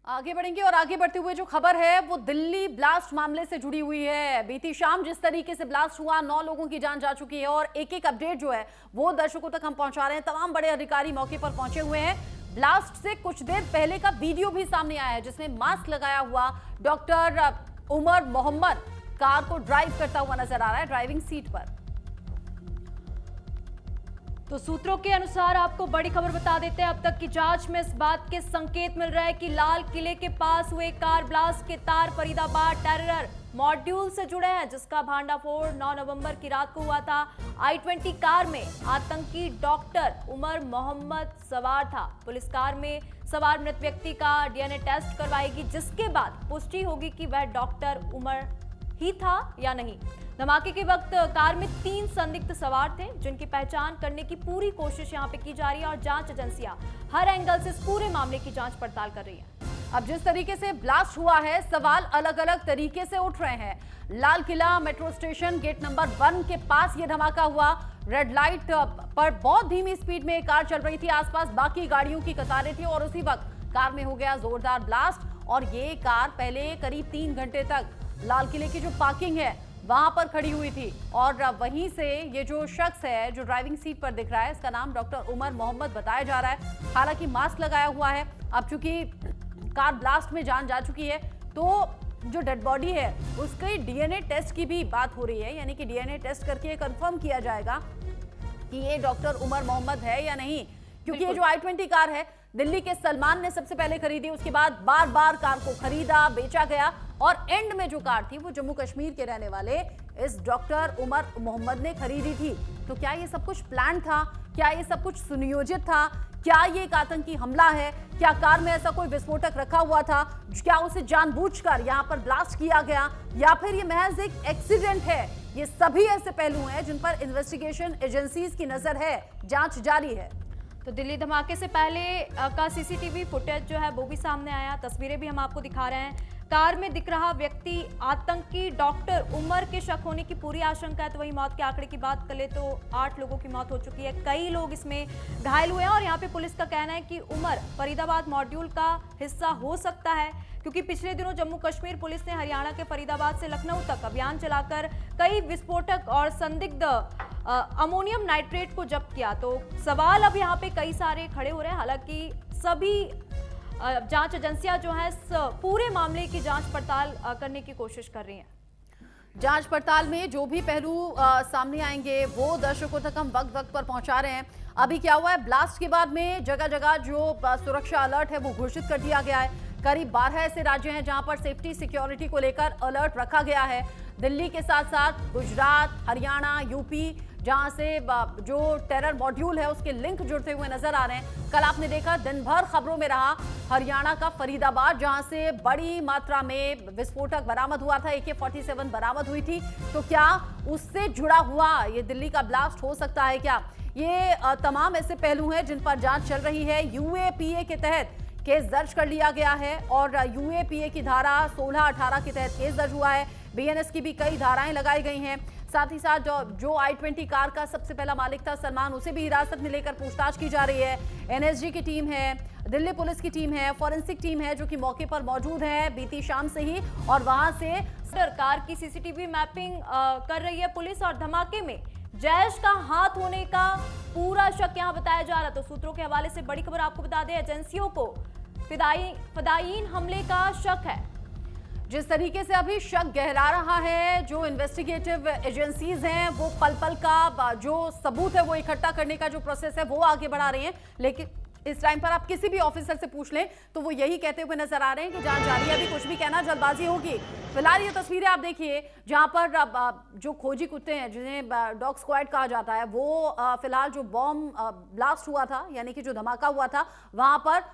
आगे बढ़ेंगे और आगे बढ़ते हुए जो खबर है वो दिल्ली ब्लास्ट मामले से जुड़ी हुई है। बीती शाम जिस तरीके से ब्लास्ट हुआ, 9 लोगों की जान जा चुकी है और एक एक अपडेट जो है वो दर्शकों तक हम पहुंचा रहे हैं। तमाम बड़े अधिकारी मौके पर पहुंचे हुए हैं। ब्लास्ट से कुछ देर पहले का वीडियो भी सामने आया है जिसमें मास्क लगाया हुआ डॉक्टर उमर मोहम्मद कार को ड्राइव करता हुआ नजर आ रहा है ड्राइविंग सीट पर। तो सूत्रों के अनुसार आपको बड़ी खबर बता देते हैं। अब तक की जांच में इस बात के संकेत मिल रहा है कि लाल किले के पास हुए कार ब्लास्ट के तार फरीदाबाद टेरर मॉड्यूल से जुड़े हैं, जिसका भांडाफोड़ 9 नवंबर की रात को हुआ था। I-20 कार में आतंकी डॉक्टर उमर मोहम्मद सवार था। पुलिस कार में सवार मृत व्यक्ति का DNA टेस्ट करवाएगी, जिसके बाद पुष्टि होगी कि वह डॉक्टर उमर ही था या नहीं। धमाके के वक्त कार में 3 संदिग्ध सवार थे, जिनकी पहचान करने की पूरी कोशिश यहां पे की जा रही है और जांच एजेंसियां हर एंगल से इस पूरे मामले की जांच पड़ताल कर रही है। अब जिस तरीके से ब्लास्ट हुआ है, सवाल अलग अलग तरीके से उठ रहे हैं। Lal Qila metro station gate number 1 के पास ये धमाका हुआ। रेड लाइट पर बहुत धीमी स्पीड में एक कार चल रही थी, आसपास बाकी गाड़ियों की कतारें थी और उसी वक्त कार में हो गया जोरदार ब्लास्ट। और ये कार पहले करीब 3 घंटे तक लाल किले की जो पार्किंग है वहां पर खड़ी हुई थी और वहीं से ये जो शख्स है जो ड्राइविंग सीट पर दिख रहा है, इसका नाम डॉक्टर उमर मोहम्मद बताया जा रहा है। हालांकि मास्क लगाया हुआ है। अब चूंकि कार ब्लास्ट में जान जा चुकी है तो जो डेड बॉडी है उसके DNA टेस्ट की भी बात हो रही है, यानी कि DNA टेस्ट करके कंफर्म किया जाएगा कि ये डॉक्टर उमर मोहम्मद है या नहीं। क्योंकि ये जो I-20 कार है दिल्ली के सलमान ने सबसे पहले खरीदी, उसके बाद बार बार कार को खरीदा, बेचा गया और एंड में जो कार थी वो जम्मू कश्मीर के रहने वाले इस डॉक्टर उमर मोहम्मद ने खरीदी थी। तो क्या ये सब कुछ प्लान था? क्या ये सब कुछ सुनियोजित था? क्या ये एक आतंकी हमला है? क्या कार में ऐसा कोई विस्फोटक रखा हुआ था? क्या उसे जानबूझकर यहाँ पर ब्लास्ट किया गया या फिर ये महज एक एक्सीडेंट है? ये सभी ऐसे पहलू हैं जिन पर इन्वेस्टिगेशन एजेंसीज की नजर है, जांच जारी है। तो दिल्ली धमाके से पहले का CCTV फुटेज जो है वो भी सामने आया, तस्वीरें भी हम आपको दिखा रहे हैं। कार में दिख रहा व्यक्ति आतंकी डॉक्टर उमर के शक होने की पूरी आशंका है। तो वही मौत के आंकड़े की बात करें तो 8 लोगों की मौत हो चुकी है, कई लोग इसमें घायल हुए हैं और यहाँ पे पुलिस का कहना है कि उमर फरीदाबाद मॉड्यूल का हिस्सा हो सकता है, क्योंकि पिछले दिनों जम्मू कश्मीर पुलिस ने हरियाणा के फरीदाबाद से लखनऊ तक अभियान चलाकर कई विस्फोटक और संदिग्ध अमोनियम नाइट्रेट को जब्त किया। तो सवाल अब यहाँ पे कई सारे खड़े हो रहे हैं। हालांकि सभी जांच एजेंसियां जो है पूरे मामले की जांच पड़ताल करने की कोशिश कर रही हैं। जांच पड़ताल में जो भी पहलू सामने आएंगे वो दर्शकों तक हम वक्त वक्त पर पहुंचा रहे हैं। अभी क्या हुआ है, ब्लास्ट के बाद में जगह जगह जो सुरक्षा अलर्ट है वो घोषित कर दिया गया है। करीब 12 ऐसे राज्य हैं जहां पर सेफ्टी सिक्योरिटी को लेकर अलर्ट रखा गया है। दिल्ली के साथ साथ गुजरात, हरियाणा, यूपी, जहां से जो टेरर मॉड्यूल है उसके लिंक जुड़ते हुए नजर आ रहे हैं। कल आपने देखा दिन भर खबरों में रहा हरियाणा का फरीदाबाद, जहां से बड़ी मात्रा में विस्फोटक बरामद हुआ था, AK-47 बरामद हुई थी। तो क्या उससे जुड़ा हुआ ये दिल्ली का ब्लास्ट हो सकता है क्या? ये तमाम ऐसे पहलू हैं जिन पर जांच चल रही है। UAPA के तहत केस दर्ज कर लिया गया है और UAPA की धारा 16-18 के तहत केस दर्ज हुआ है। BNS की भी कई धाराएं लगाई गई हैं। साथ ही साथ जो I-20 कार का सबसे पहला मालिक था सलमान, उसे भी हिरासत में लेकर पूछताछ की जा रही है। NSG की टीम है, दिल्ली पुलिस की टीम है, फॉरेंसिक टीम है जो कि मौके पर मौजूद है बीती शाम से ही और वहां से सरकार की CCTV मैपिंग कर रही है पुलिस। और धमाके में जैश का हाथ होने का पूरा शक यहाँ बताया जा रहा। तो सूत्रों के हवाले से बड़ी खबर आपको बता दें, एजेंसियों को फिदायीन हमले का शक है। जिस तरीके से अभी शक गहरा रहा है, जो इन्वेस्टिगेटिव एजेंसीज हैं वो पल पल का जो सबूत है वो इकट्ठा करने का जो प्रोसेस है वो आगे बढ़ा रही हैं। लेकिन इस टाइम पर आप किसी भी ऑफिसर से पूछ लें तो वो यही कहते हुए नजर आ रहे हैं कि जांच जारी है, अभी कुछ भी कहना जल्दबाजी होगी। फिलहाल ये तस्वीरें आप देखिए जहां पर जो खोजी कुत्ते हैं जिन्हें डॉग स्क्वाड कहा जाता है वो फिलहाल जो बॉम्ब ब्लास्ट हुआ था, यानी कि जो धमाका हुआ था, वहां पर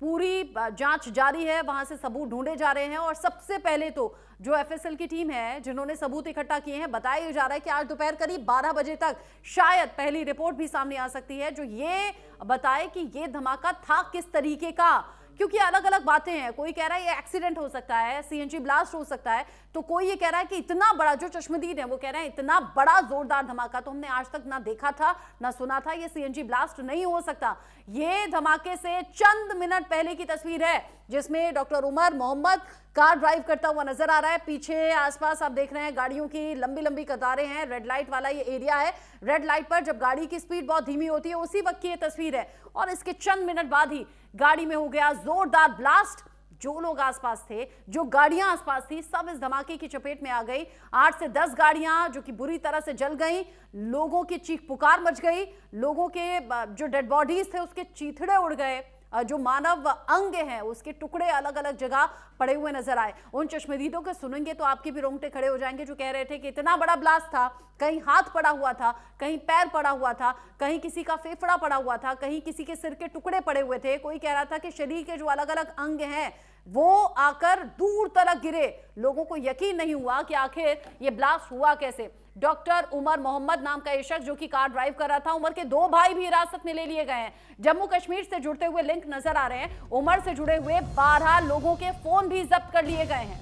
पूरी जांच जारी है, वहां से सबूत ढूंढे जा रहे हैं। और सबसे पहले तो जो FSL की टीम है जिन्होंने सबूत इकट्ठा किए हैं, बताया जा रहा है कि आज दोपहर करीब 12 बजे तक शायद पहली रिपोर्ट भी सामने आ सकती है जो ये बताए कि ये धमाका था किस तरीके का, क्योंकि अलग अलग बातें हैं। कोई कह रहा है ये एक्सीडेंट हो सकता है, सीएनजी ब्लास्ट हो सकता है, तो कोई ये कह रहा है कि इतना बड़ा, जो चश्मदीद है वो कह रहे हैं इतना बड़ा जोरदार धमाका तो हमने आज तक ना देखा था ना सुना था, ये सीएनजी ब्लास्ट नहीं हो सकता। ये धमाके से चंद मिनट पहले की तस्वीर है जिसमें doctor Umar Mohammad car drive करता हुआ नजर आ रहा है। पीछे आसपास आप देख रहे हैं गाड़ियों की लंबी लंबी कतारें हैं। रेड लाइट वाला ये एरिया है। रेड लाइट पर जब गाड़ी की स्पीड बहुत धीमी होती है उसी वक्त की ये तस्वीर है, और इसके चंद मिनट बाद ही गाड़ी में हो गया जोरदार ब्लास्ट। जो लोग आसपास थे, जो गाड़ियां आसपास थी, सब इस धमाके की चपेट में आ गई। 8 से 10 गाड़ियां जो कि बुरी तरह से जल गई, लोगों की चीख पुकार मच गई, लोगों के जो डेड बॉडीज थे उसके चीथड़े उड़ गए, जो मानव अंग हैं उसके टुकड़े अलग अलग जगह पड़े हुए नजर आए। उन चश्मदीदों को सुनेंगे तो आपके भी रोंगटे खड़े हो जाएंगे, जो कह रहे थे कि इतना बड़ा ब्लास्ट था, कहीं हाथ पड़ा हुआ था, कहीं पैर पड़ा हुआ था, कहीं किसी का फेफड़ा पड़ा हुआ था, कहीं किसी के सिर के टुकड़े पड़े हुए थे। कोई कह रहा था कि शरीर के जो अलग अलग अंग हैं वो आकर दूर तक गिरे। लोगों को यकीन नहीं हुआ कि आखिर ये ब्लास्ट हुआ कैसे। डॉक्टर उमर मोहम्मद नाम का ये शख्स जो कि कार ड्राइव कर रहा था, उमर के 2 भाई भी हिरासत में ले लिए गए हैं। जम्मू कश्मीर से जुड़ते हुए लिंक नजर आ रहे हैं। उमर से जुड़े हुए 12 लोगों के फोन भी जब्त कर लिए गए हैं।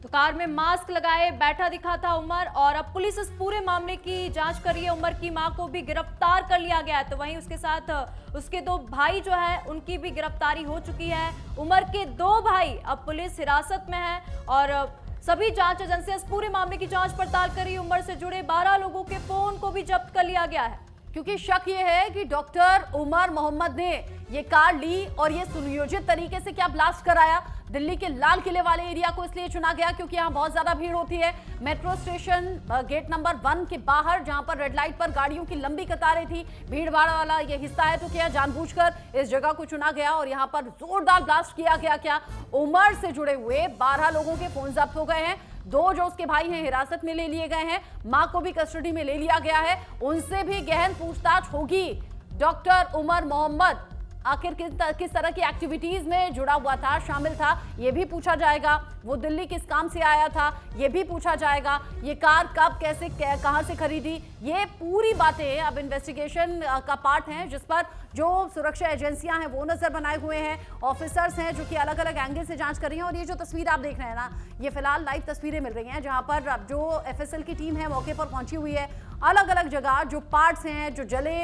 तो कार में मास्क लगाए बैठा दिखा था उमर, और अब पुलिस इस पूरे मामले की जांच कर रही है। उमर की मां को भी गिरफ्तार कर लिया गया है, तो वहीं उसके साथ उसके 2 भाई जो है उनकी भी गिरफ्तारी हो चुकी है। उमर के 2 भाई अब पुलिस हिरासत में है और सभी जांच एजेंसियां इस पूरे मामले की जांच पड़ताल कर रही है। उमर से जुड़े 12 लोगों के फोन को भी जब्त कर लिया गया है, क्योंकि शक ये है कि डॉक्टर उमर मोहम्मद ने ये कार ली और ये सुनियोजित तरीके से क्या ब्लास्ट कराया। दिल्ली के लाल किले वाले एरिया को इसलिए चुना गया क्योंकि यहाँ बहुत ज्यादा भीड़ होती है। मेट्रो स्टेशन गेट नंबर 1 के बाहर जहां पर रेड लाइट पर गाड़ियों की लंबी कतारें थी, भीड़ भाड़ वाला ये हिस्सा है, तो क्या जानबूझकर इस जगह को चुना गया और यहाँ पर जोरदार ब्लास्ट किया गया क्या? उमर से जुड़े हुए 12 लोगों के फोन जब्त हो गए हैं। 2 जो उसके भाई हैं हिरासत में ले लिए गए हैं, मां को भी कस्टडी में ले लिया गया है। उनसे भी गहन पूछताछ होगी। डॉक्टर उमर मोहम्मद आखिर किस तरह की एक्टिविटीज में जुड़ा हुआ था, शामिल था, यह भी पूछा जाएगा। वो दिल्ली किस काम से आया था, यह भी पूछा जाएगा। ये कार कब, कैसे, कहां से खरीदी, ये पूरी बातें अब इन्वेस्टिगेशन का पार्ट हैं, जिस पर जो सुरक्षा एजेंसियां हैं वो नजर बनाए हुए हैं, ऑफिसर्स हैं जो कि अलग अलग एंगल से जांच कर रही हैं। और ये जो तस्वीर आप देख रहे हैं ना, ये फिलहाल लाइव तस्वीरें मिल रही हैं जहां पर जो एफएसएल की टीम है मौके पर पहुंची हुई है। अलग अलग जगह जो पार्ट्स हैं, जो जले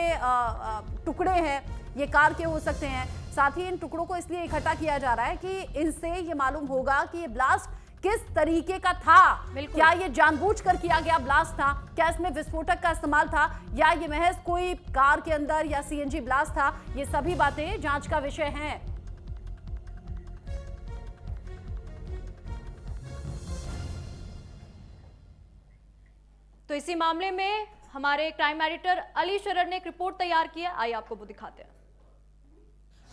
टुकड़े हैं, ये कार के हो सकते हैं। साथ ही इन टुकड़ों को इसलिए इकट्ठा किया जा रहा है कि इनसे ये मालूम होगा कि ये ब्लास्ट किस तरीके का था। क्या ये जानबूझकर किया गया ब्लास्ट था, क्या इसमें विस्फोटक का इस्तेमाल था, या ये महज कोई कार के अंदर या सीएनजी ब्लास्ट था। ये सभी बातें जांच का विषय हैं। तो इसी मामले में हमारे क्राइम एडिटर अली शरर ने एक रिपोर्ट तैयार की है, आइए आपको वो दिखाते हैं।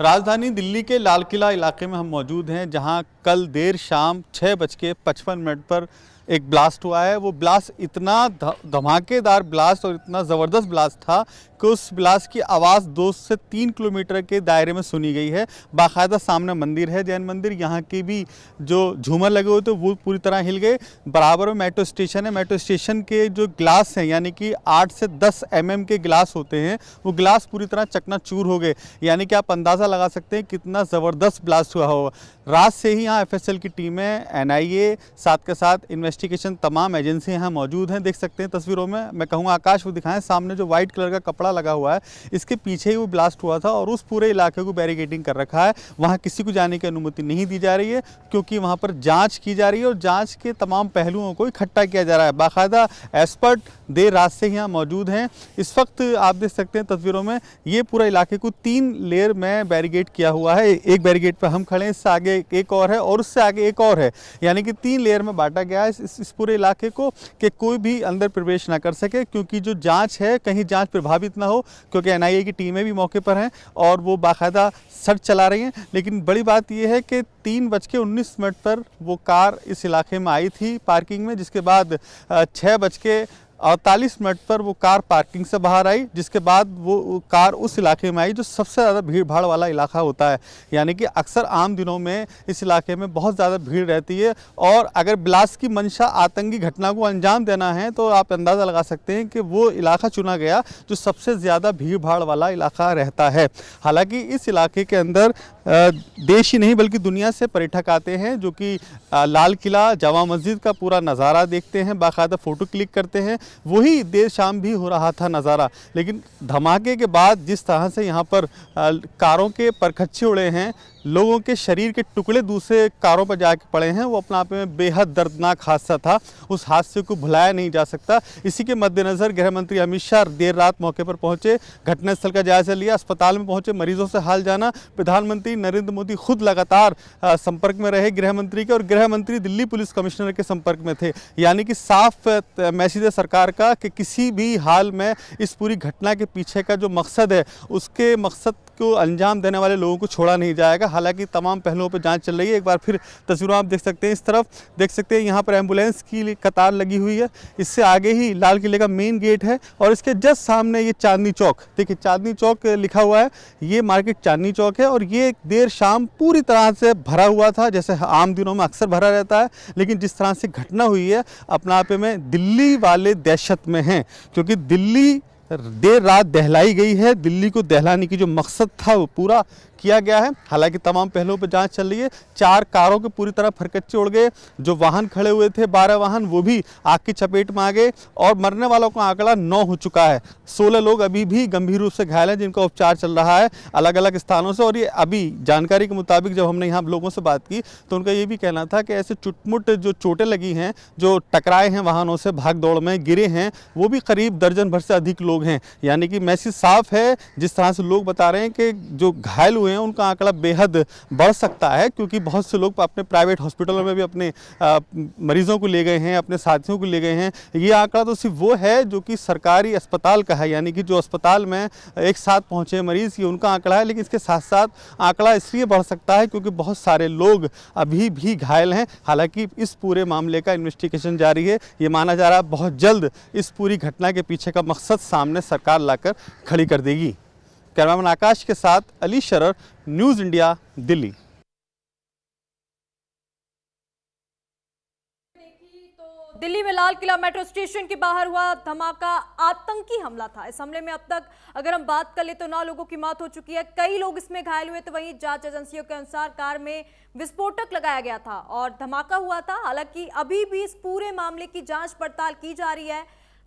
राजधानी दिल्ली के लाल किला इलाके में हम मौजूद हैं, जहां कल देर शाम 6:55 पर एक ब्लास्ट हुआ है। वो ब्लास्ट इतना धमाकेदार ब्लास्ट और इतना ज़बरदस्त ब्लास्ट था कि उस ब्लास्ट की आवाज़ 2 से 3 किलोमीटर के दायरे में सुनी गई है। बाकायदा सामने मंदिर है, जैन मंदिर, यहाँ के भी जो झूमर लगे हुए थे वो पूरी तरह हिल गए। बराबर में मेट्रो स्टेशन है, मेट्रो स्टेशन के जो ग्लास हैं, यानी कि 8 से 10 mm के ग्लास होते हैं, वो ग्लास पूरी तरह चकनाचूर हो गए। यानी कि आप अंदाज़ा लगा सकते हैं कितना ज़बरदस्त ब्लास्ट हुआ होगा। रात से ही यहाँ एफएसएल की टीमें, एनआईए, साथ के साथ इन्वेस्टिगेशन तमाम एजेंसी यहाँ मौजूद हैं। देख सकते हैं तस्वीरों में, मैं कहूँगा आकाश वो दिखाएं, सामने जो व्हाइट कलर का कपड़ा लगा हुआ है, इसके पीछे ही वो ब्लास्ट हुआ था और उस पूरे इलाके को बैरिकेडिंग कर रखा है। वहाँ किसी को जाने की अनुमति नहीं दी जा रही है क्योंकि वहाँ पर जांच की जा रही है और जांच के तमाम पहलुओं को इकट्ठा किया जा रहा है। बाकायदा एक्सपर्ट देर रात से यहाँ मौजूद हैं। इस वक्त आप देख सकते हैं तस्वीरों में, ये पूरा इलाके को 3 लेयर में बैरिकेड किया हुआ है। एक बैरिकेड पर हम खड़े हैं, इससे आगे एक और है और उससे आगे एक और है, यानी कि 3 लेयर में बांटा गया है इस पूरे इलाके को कि कोई भी अंदर प्रवेश ना कर सके, क्योंकि जो जांच है कहीं जांच प्रभावित ना हो, क्योंकि एनआईए की टीमें भी मौके पर हैं और वो बाकायदा सर्च चला रही हैं। लेकिन बड़ी बात यह है कि 3:19 पर वो कार इस इलाके में आई थी पार्किंग में, जिसके बाद 6 48 मिनट पर वो कार पार्किंग से बाहर आई, जिसके बाद वो कार उस इलाके में आई जो सबसे ज़्यादा भीड़ भाड़ वाला इलाका होता है। यानी कि अक्सर आम दिनों में इस इलाके में बहुत ज़्यादा भीड़ रहती है, और अगर ब्लास्ट की मंशा आतंकी घटना को अंजाम देना है तो आप अंदाज़ा लगा सकते हैं कि वो इलाका चुना गया जो सबसे ज़्यादा भीड़ भाड़ वाला इलाका रहता है। हालांकि इस इलाके के अंदर देश ही नहीं बल्कि दुनिया से पर्यटक आते हैं, जो कि लाल किला, जामा मस्जिद का पूरा नज़ारा देखते हैं, बाकायदा फ़ोटो क्लिक करते हैं। वही देर शाम भी हो रहा था नज़ारा, लेकिन धमाके के बाद जिस तरह से यहाँ पर कारों के परखच्चे उड़े हैं, लोगों के शरीर के टुकड़े दूसरे कारों पर जाके पड़े हैं, वो अपने आप में बेहद दर्दनाक हादसा था। उस हादसे को भुलाया नहीं जा सकता। इसी के मद्देनज़र गृह मंत्री अमित शाह देर रात मौके पर पहुंचे, घटनास्थल का जायजा लिया, अस्पताल में पहुंचे, मरीजों से हाल जाना। प्रधानमंत्री नरेंद्र मोदी खुद लगातार संपर्क में रहे गृह मंत्री के, और गृह मंत्री दिल्ली पुलिस कमिश्नर के संपर्क में थे। यानी कि साफ मैसेज है सरकार का कि किसी भी हाल में इस पूरी घटना के पीछे का जो मकसद है, उसके मकसद को अंजाम देने वाले लोगों को छोड़ा नहीं जाएगा। हालांकि तमाम पहलुओं पर जांच चल रही है। एक बार फिर तस्वीरों आप देख सकते हैं, इस तरफ देख सकते हैं, यहाँ पर एम्बुलेंस की कतार लगी हुई है। इससे आगे ही लाल किले का मेन गेट है, और इसके जस्ट सामने ये चांदनी चौक, देखिए चांदनी चौक लिखा हुआ है, ये मार्केट चांदनी चौक है। और ये देर शाम पूरी तरह से भरा हुआ था, जैसे आम दिनों में अक्सर भरा रहता है। लेकिन जिस तरह से घटना हुई है, अपने आप में दिल्ली वाले दहशत में हैं, क्योंकि दिल्ली देर रात दहलाई गई है। दिल्ली को दहलाने की जो मकसद था वो पूरा किया गया है। हालांकि तमाम पहलुओं पर जांच चल रही है। 4 कारों के पूरी तरह फरकच्चे उड़ गए। जो वाहन खड़े हुए थे 12 वाहन, वो भी आग की चपेट में आ गए, और मरने वालों का आंकड़ा 9 हो चुका है। 16 लोग अभी भी गंभीर रूप से घायल हैं, जिनका उपचार चल रहा है अलग अलग स्थानों से। और ये अभी जानकारी के मुताबिक जब हमने यहाँ लोगों से बात की तो उनका ये भी कहना था कि ऐसे चुटमुट जो चोटें लगी हैं, जो टकराए हैं वाहनों से, भाग दौड़ में गिरे हैं, वो भी करीब दर्जन भर से अधिक लोग हैं। यानी कि मैसेज साफ है। जिस तरह से लोग बता रहे हैं कि जो घायल हुए हैं उनका आंकड़ा बेहद बढ़ सकता है, क्योंकि बहुत से लोग अपने प्राइवेट हॉस्पिटलों में भी अपने मरीजों को ले गए हैं, अपने साथियों को ले गए हैं। ये आंकड़ा तो सिर्फ वो है जो कि सरकारी अस्पताल का है, यानी कि जो अस्पताल में एक साथ पहुंचे मरीज, ये उनका आंकड़ा है। लेकिन इसके साथ साथ आंकड़ा इसलिए बढ़ सकता है क्योंकि बहुत सारे लोग अभी भी घायल हैं। हालांकि इस पूरे मामले का इन्वेस्टिगेशन जारी है। ये माना जा रहा है बहुत जल्द इस पूरी घटना के पीछे का मकसद सामने सरकार लाकर खड़ी कर देगी। कैमरामैन आकाश के साथ अली शरर, न्यूज़ इंडिया, दिल्ली। दिल्ली में लाल किला मेट्रो स्टेशन के बाहर हुआ धमाका आतंकी हमला था। इस हमले में अब तक अगर हम बात कर ले तो 9 लोगों की मौत हो चुकी है, कई लोग इसमें घायल हुए। तो वहीं जांच एजेंसियों के अनुसार कार में विस्फोटक लगाया गया था और धमाका हुआ था। हालांकि अभी भी इस पूरे मामले की जांच पड़ताल की जा रही है।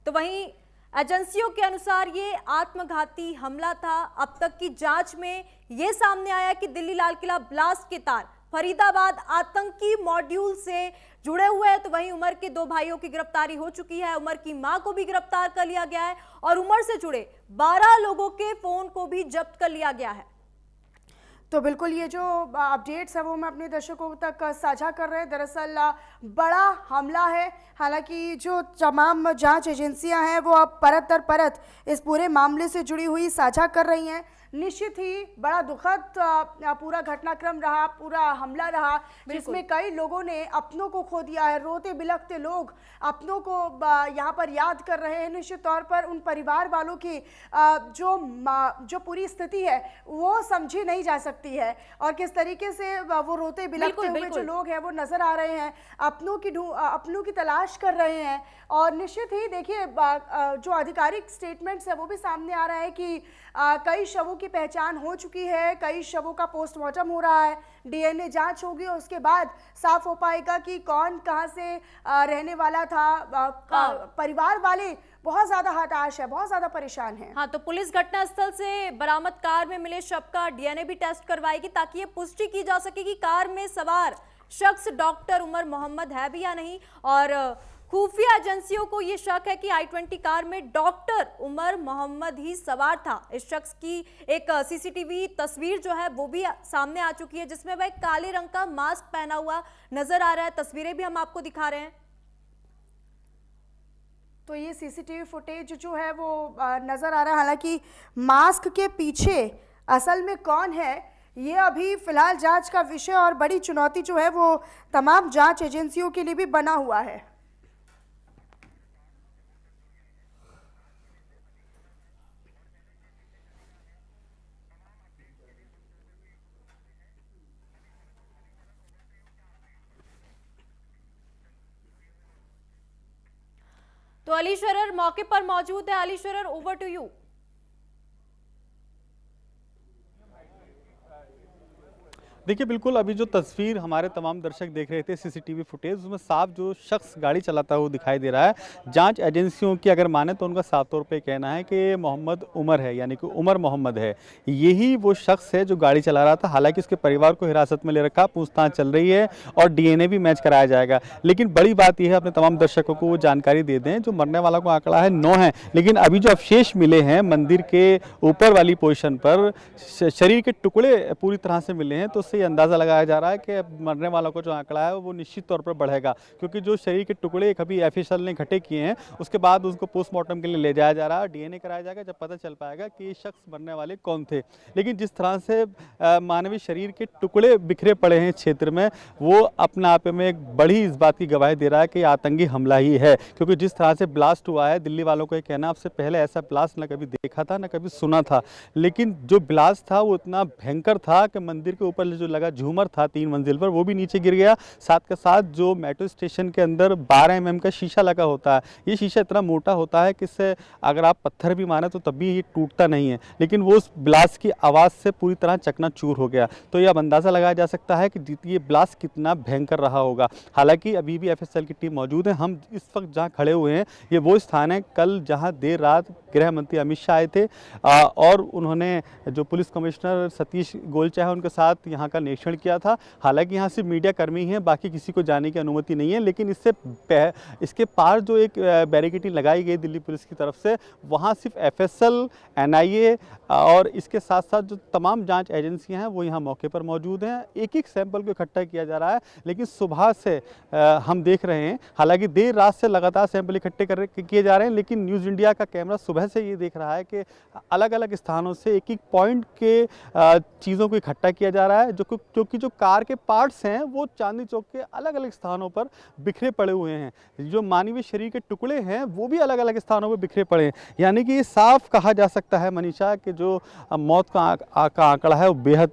तो वहीं एजेंसियों के अनुसार ये आत्मघाती हमला था। अब तक की जांच में ये सामने आया कि दिल्ली लाल किला ब्लास्ट के तार फरीदाबाद आतंकी मॉड्यूल से जुड़े हुए हैं। तो वहीं उमर के 2 भाइयों की गिरफ्तारी हो चुकी है। उमर की मां को भी गिरफ्तार कर लिया गया है और उमर से जुड़े 12 लोगों के फोन को भी जब्त कर लिया गया है। तो बिल्कुल ये जो अपडेट्स है वो हम अपने दर्शकों तक साझा कर रहे हैं। दरअसल बड़ा हमला है। हालांकि जो तमाम जांच एजेंसियां हैं वो अब परत दर परत इस पूरे मामले से जुड़ी हुई साझा कर रही हैं। निश्चित ही बड़ा दुखद पूरा घटनाक्रम रहा, पूरा हमला रहा, जिसमें कई लोगों ने अपनों को खो दिया है। रोते बिलखते लोग अपनों को यहाँ पर याद कर रहे हैं। निश्चित तौर पर उन परिवार वालों की जो पूरी स्थिति है वो समझी नहीं जा सकती है, और किस तरीके से वो रोते बिलखते हुए जो लोग हैं वो नजर आ रहे हैं, अपनों की तलाश कर रहे हैं। और निश्चित ही देखिए जो आधिकारिक स्टेटमेंट्स है वो भी सामने आ रहा है कि कई शवों की पहचान हो चुकी है, कई शवों का पोस्टमार्टम हो रहा है, डीएनए जांच होगी और उसके बाद साफ हो पाएगा कि कौन कहां से रहने वाला था। परिवार वाले बहुत ज्यादा हताश है, बहुत ज्यादा परेशान है। हाँ, तो पुलिस घटनास्थल से बरामद कार में मिले शव का डीएनए भी टेस्ट करवाएगी ताकि ये पुष्टि की जा सके कि कार में सवार शख्स डॉक्टर उमर मोहम्मद है भी या नहीं। और खुफिया एजेंसियों को यह शक है कि i20 कार में डॉक्टर उमर मोहम्मद ही सवार था। इस शख्स की एक सीसीटीवी तस्वीर जो है वो भी सामने आ चुकी है, जिसमें वह काले रंग का मास्क पहना हुआ नजर आ रहा है। तस्वीरें भी हम आपको दिखा रहे हैं। तो ये सीसीटीवी फुटेज जो है वो नजर आ रहा है। हालांकि मास्क के पीछे असल में कौन है ये अभी फिलहाल जांच का विषय और बड़ी चुनौती जो है वो तमाम जांच एजेंसियों के लिए भी बना हुआ है। तो अली शरर मौके पर मौजूद है। Ali Sharar, over to you. देखिए, बिल्कुल अभी जो तस्वीर हमारे तमाम दर्शक देख रहे थे सीसीटीवी फुटेज, उसमें साफ जो शख्स गाड़ी चलाता हुआ दिखाई दे रहा है। जांच एजेंसियों की अगर माने तो उनका साफ तौर पे कहना है कि मोहम्मद उमर है, यानी कि उमर मोहम्मद है, यही वो शख्स है जो गाड़ी चला रहा था। हालांकि उसके परिवार को हिरासत में ले रखा, पूछताछ चल रही है और डीएनए भी मैच कराया जाएगा। लेकिन बड़ी बात यह है, अपने तमाम दर्शकों को वो जानकारी दे दें, जो मरने वाला को आंकड़ा है 9 है, लेकिन अभी जो अवशेष मिले हैं मंदिर के ऊपर वाली पोजीशन पर, शरीर के टुकड़े पूरी तरह से मिले हैं, तो उससे अंदाज़ा लगाया जा रहा है कि मरने वालों का जो आंकड़ा है वो निश्चित तौर पर बढ़ेगा। क्योंकि जो शरीर के टुकड़े कभी एफएसएल ने इकट्ठे किए हैं, उसके बाद उसको पोस्टमार्टम के लिए ले जाया जा रहा है, डीएनए कराया जाएगा, जब पता चल पाएगा कि ये शख्स मरने वाले कौन थे। लेकिन जिस तरह से मानवीय शरीर के टुकड़े बिखरे पड़े हैं क्षेत्र में, वो अपने आप में एक बड़ी इस बात की गवाही दे रहा है कि आतंकी हमला ही है। क्योंकि जिस तरह से ब्लास्ट हुआ है, दिल्ली वालों को ये कहना, आपसे पहले ऐसा ब्लास्ट न कभी देखा था न कभी सुना था। लेकिन जो ब्लास्ट था वो इतना भयंकर था कि मंदिर के ऊपर जो लगा झूमर था 3 मंजिल पर, वो भी नीचे गिर गया। साथ के साथ जो मेट्रो स्टेशन के अंदर 12 mm का शीशा लगा होता है, ये शीशा इतना मोटा होता है कि इससे अगर आप पत्थर भी मारे तो तब भी ये टूटता नहीं है। लेकिन वो उस ब्लास्ट की आवाज़ से पूरी तरह चकनाचूर हो गया। तो यह अब अंदाज़ा लगाया जा सकता है कि ये ब्लास्ट कितना भयंकर रहा होगा। हालांकि अभी भी एफएसएल की टीम मौजूद है। हम इस वक्त जहाँ खड़े हुए हैं, ये वो स्थान है कल जहाँ देर रात गृह मंत्री अमित शाह आए थे और उन्होंने जो पुलिस कमिश्नर सतीश गोलचा है उनके साथ यहाँ का निरीक्षण किया था। हालांकि यहाँ सिर्फ मीडिया कर्मी हैं, बाकी किसी को जाने की अनुमति नहीं है। लेकिन इसके पार जो एक बैरिकेडिंग लगाई गई दिल्ली पुलिस की तरफ से, वहाँ सिर्फ एफएसएल, एनआईए और इसके साथ साथ जो तमाम जांच एजेंसियां हैं वो यहाँ मौके पर मौजूद हैं। एक एक सैंपल को इकट्ठा किया जा रहा है। लेकिन सुबह से हम देख रहे हैं, हालांकि देर रात से लगातार सैंपल इकट्ठे किए जा रहे हैं, लेकिन न्यूज़ इंडिया का कैमरा सुबह से ये देख रहा है कि अलग अलग स्थानों से एक एक पॉइंट के चीज़ों को इकट्ठा किया जा रहा है। क्योंकि जो कार के पार्ट्स हैं वो चांदनी चौक के अलग अलग स्थानों पर बिखरे पड़े हुए हैं। जो मानवीय शरीर के टुकड़े हैं वो भी अलग अलग स्थानों पर बिखरे पड़े हैं। यानी कि ये साफ कहा जा सकता है मनीषा कि जो मौत का आंकड़ा है वो बेहद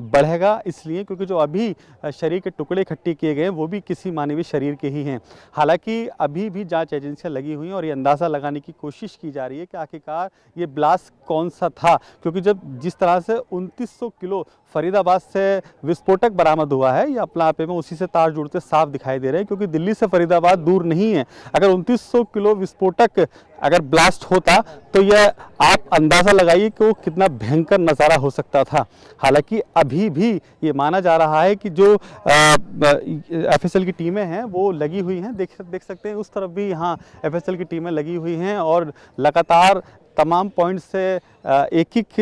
बढ़ेगा, इसलिए क्योंकि जो अभी शरीर के टुकड़े इकट्ठे किए गए हैं वो भी किसी मानवीय शरीर के ही हैं। हालांकि अभी भी जांच एजेंसियां लगी हुई हैं और ये अंदाज़ा लगाने की कोशिश की जा रही है कि आखिरकार ये ब्लास्ट कौन सा था। क्योंकि जब जिस तरह से 2900 किलो फरीदाबाद से विस्फोटक बरामद हुआ है, ये अपने आप में उसी से तार जुड़ते साफ दिखाई दे रहे हैं। क्योंकि दिल्ली से फरीदाबाद दूर नहीं है। अगर 2900 किलो विस्फोटक अगर ब्लास्ट होता तो यह आप अंदाज़ा लगाइए कि वो कितना भयंकर नज़ारा हो सकता था। हालांकि अभी भी ये माना जा रहा है कि जो एफएसएल की टीमें हैं वो लगी हुई हैं। देख सकते हैं उस तरफ भी यहाँ एफएसएल की टीमें लगी हुई हैं और लगातार तमाम पॉइंट से एक एक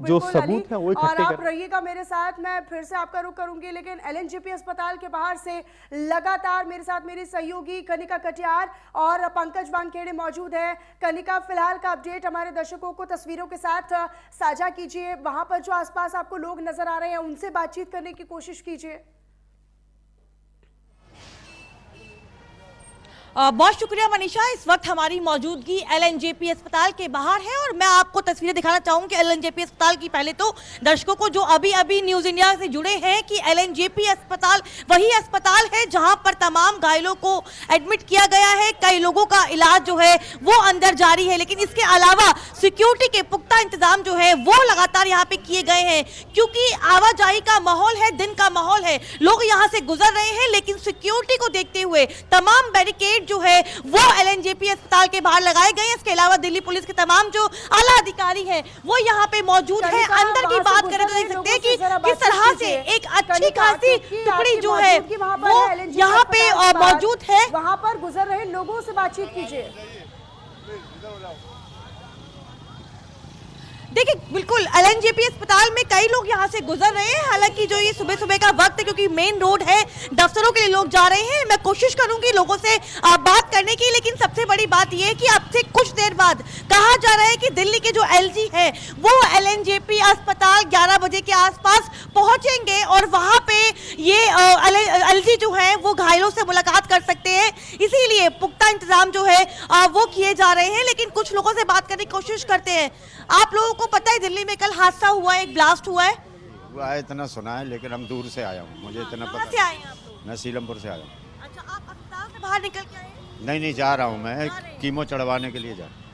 जो सबूत है वो इकट्ठे और आप रहिएगा मेरे साथ, मैं फिर से आपका रुख करूंगी। लेकिन एलएनजेपी अस्पताल के बाहर से लगातार मेरे साथ मेरी सहयोगी कनिका कटियार और पंकज वानखेड़े मौजूद है। कनिका, फिलहाल का अपडेट हमारे दर्शकों को तस्वीरों के साथ साझा कीजिए। वहां पर जो आसपास आपको लोग नजर आ रहे हैं उनसे बातचीत करने की कोशिश कीजिए। बहुत शुक्रिया मनीषा। इस वक्त हमारी मौजूदगी एलएनजेपी अस्पताल के बाहर है और मैं आपको तस्वीरें दिखाना चाहूंगी एलएनजेपी अस्पताल की। पहले तो दर्शकों को जो अभी अभी न्यूज़ इंडिया से जुड़े हैं कि एलएनजेपी अस्पताल वही अस्पताल है जहां पर तमाम घायलों को एडमिट किया गया है। कई लोगों का इलाज जो है वो अंदर जारी है, लेकिन इसके अलावा सिक्योरिटी के पुख्ता इंतजाम जो है वो लगातार यहाँ पे किए गए हैं। क्योंकि आवाजाही का माहौल है, दिन का माहौल है, लोग यहाँ से गुजर रहे हैं, लेकिन सिक्योरिटी को देखते हुए तमाम बैरिकेड जो है वो एलएनजेपी अस्पताल के बाहर लगाए गए हैं। इसके अलावा दिल्ली पुलिस के तमाम जो आला अधिकारी हैं वो यहाँ पे मौजूद है। अंदर की बात करें तो देख सकते हैं कि किस तरह से एक अच्छी खासी टुकड़ी जो है वो यहाँ पे मौजूद है। वहां पर गुजर रहे लोगों से बातचीत कीजिए। देखिए, बिल्कुल एलएनजेपी अस्पताल में कई लोग यहाँ से गुजर रहे हैं। हालांकि जो ये सुबह सुबह का वक्त है, क्योंकि मेन रोड है, दफ्तरों के लिए लोग जा रहे हैं। मैं कोशिश करूंगी लोगों से बात करने की, लेकिन सबसे बड़ी बात ये है कि अब से कुछ देर बाद कहा जा रहा है कि दिल्ली के जो एलजी है वो एलएनजेपी अस्पताल 11 बजे के आसपास पहुंचेंगे और वहां पे ये एलजी जो है वो घायलों से मुलाकात कर सकते हैं। इसीलिए पुख्ता इंतजाम जो है वो किए जा रहे हैं। लेकिन कुछ लोगों से बात करने की कोशिश करते हैं। आप लोगों को पता है दिल्ली में कल हादसा हुआ है, एक ब्लास्ट हुआ है? इतना सुना है, लेकिन हम दूर से आया हूँ, मुझे इतना पता। कहाँ से आए हैं आप लोग? मैं सीलमपुर से आया हूँ। अच्छा, आप अस्पताल से बाहर निकल के आए हैं? नहीं जा रहा हूँ मैं, कीमो चढ़वाने के लिए जा रहा हूँ।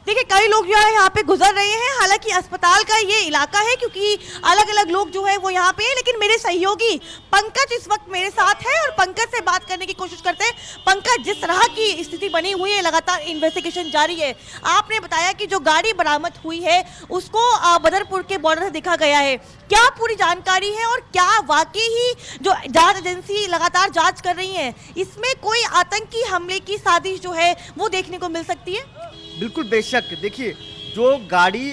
देखिए कई लोग जो है यहाँ पे गुजर रहे हैं, हालांकि अस्पताल का ये इलाका है क्योंकि अलग अलग लोग जो है वो यहाँ पे हैं, लेकिन मेरे सहयोगी पंकज इस वक्त मेरे साथ है और पंकज से बात करने की कोशिश करते हैं। पंकज, जिस तरह की स्थिति बनी हुई है, लगातार इन्वेस्टिगेशन जारी है। आपने बताया कि जो गाड़ी बरामद हुई है उसको बदरपुर के बॉर्डर से देखा गया है, क्या पूरी जानकारी है और क्या वाकई ही जो जांच एजेंसी लगातार जांच कर रही है इसमें कोई आतंकी हमले की साजिश जो है वो देखने को मिल सकती है? बिल्कुल बेशक। देखिए, जो गाड़ी